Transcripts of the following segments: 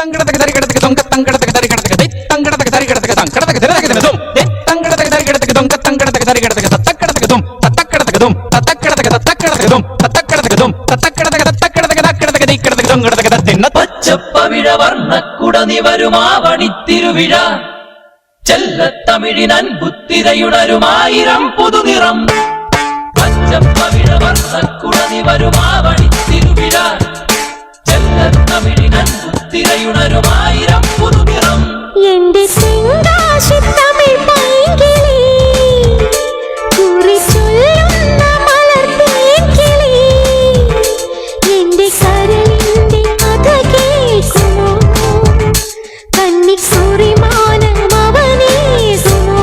தங்கடத்துக்கு தரி கிடத்துக்கு தொங்க தங்கடத்துக்கு தரி கிடத்துக்கு தங்கடத்துக்கு தரி கிடத்துக்கு தங்கடத்துக்கு தரி தும் தங்கடத்துக்கு தரி கிடத்துக்கு தொங்க தங்கடத்துக்கு தரி கிடத்துக்கு தத்தக்கடத்துக்கு தும் தத்தக்கடத்துக்கு தும் தத்தக்கடத்துக்கு தத்தக்கடத்துக்கு தும் தத்தக்கடத்துக்கு தும் தத்தக்கடத்துக்கு தத்தக்கடத்துக்கு தக்கடத்துக்கு தீக்கடத்துக்கு தொங்கடத்துக்கு தத்தின்ன പച്ചപ്പവിഴ വർണ്ണക്കുടനി വരുമാവണിത്തിരുവിഴ ചെല്ലത്തമിഴിൻ അൻപുത്തിരയുണരുമായിരം പുതുനിറം പച്ചപ്പവിഴ വർണ്ണക്കുടനി വരുമാവണിത്തിരുവിഴ ചെല്ലത്തമിഴിൻ അൻപുത്തിരയുണരുമായിരം പുതുനിറം എന്റെ സിംഹാസി തമിഴ് പൈങ്കിളി കുറി ചൊല്ലുന്ന മലർത്തേക്കിളി എന്റെ കരളിന്റെ കഥ കേൾക്കുമോ കന്നിക്കുറി മാനം അവനേകുമോ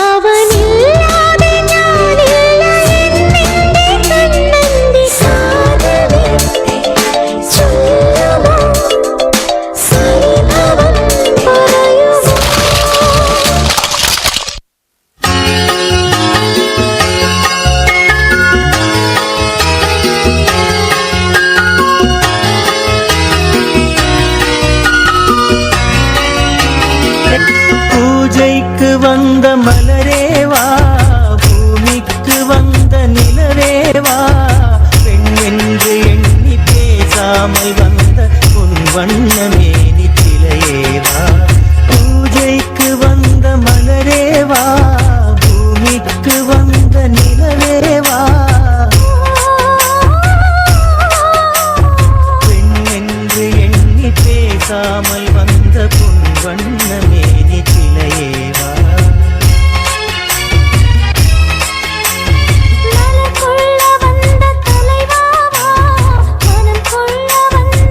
അവനില്ലാതെ ഞാനില്ല എന്നെന്റെ കണ്ണന്റെ കാതലേ ചൊല്ലുമോ സരിഭവം പറയുമോ பூஜைக்கு வந்த மலரேவா பூமிக்கு வந்த நிலவேவா பெண் என்று எண்ணி பேசாமல் வந்த உன் வண்ணமேனி சிலையேவா பூஜைக்கு வந்த மலரேவா பூமிக்கு வந்த நிலவேவா பெண் என்று எண்ணி பேசாமல் வந்த பொன் வண்ணமேனி சிலையேவா மனம் கொள்ள வந்த தலைவாவா மனம் கொள்ள வந்த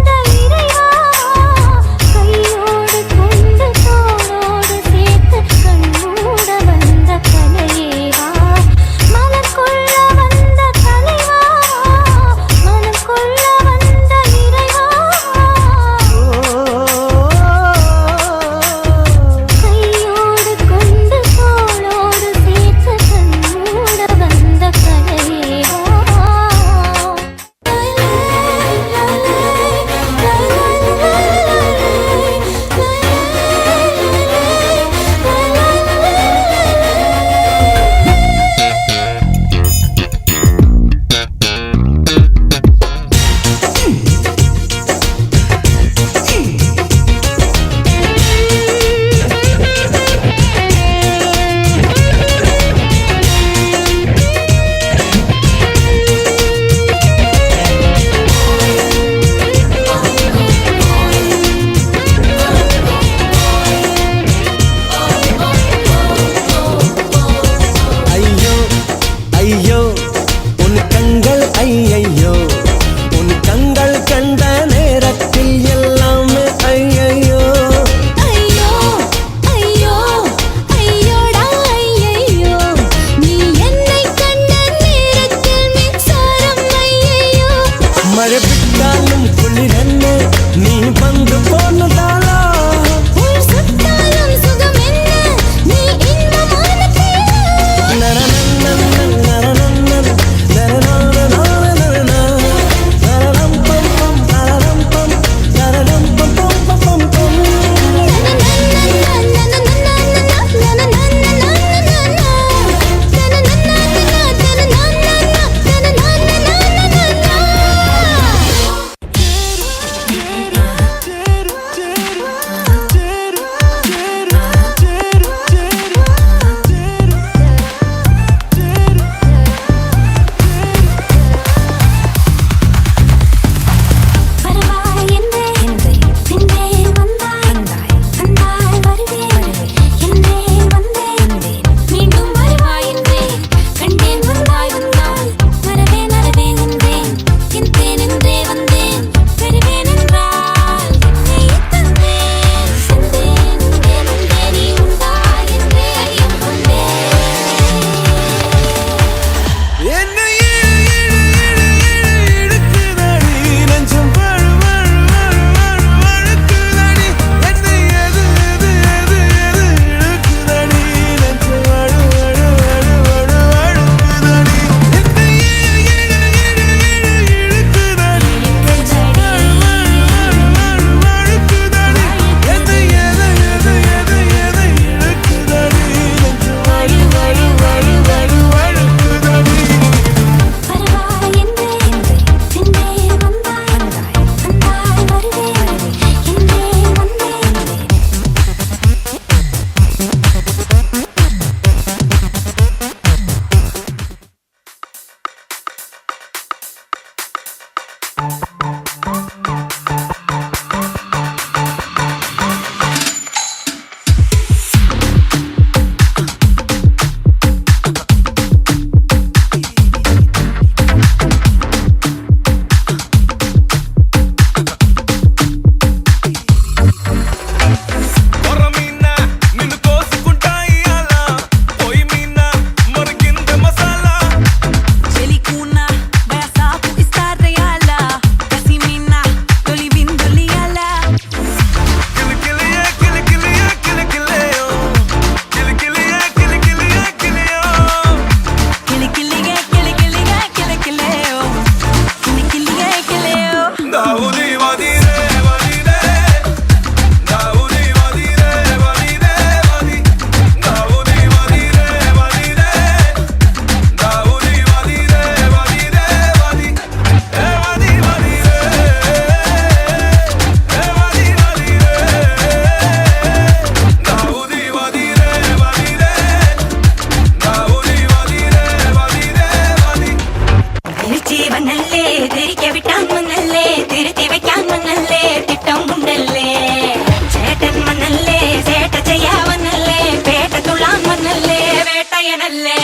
அவனல்லே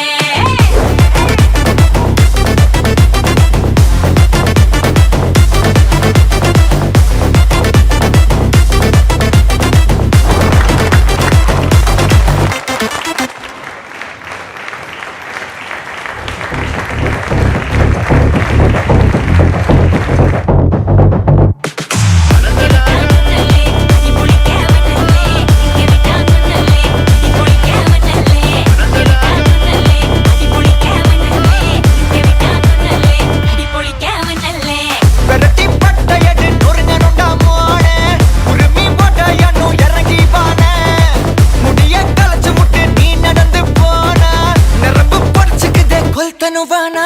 விரட்டி பட்டையடு நொறுங்கனுண்டா மோனே உரிமை போட்டையனு இறங்கி வானே முடிய கலச்சு முட்டு நீ நடந்து போன நரம்பு படிச்சுக்குதே கொல்தனுவானா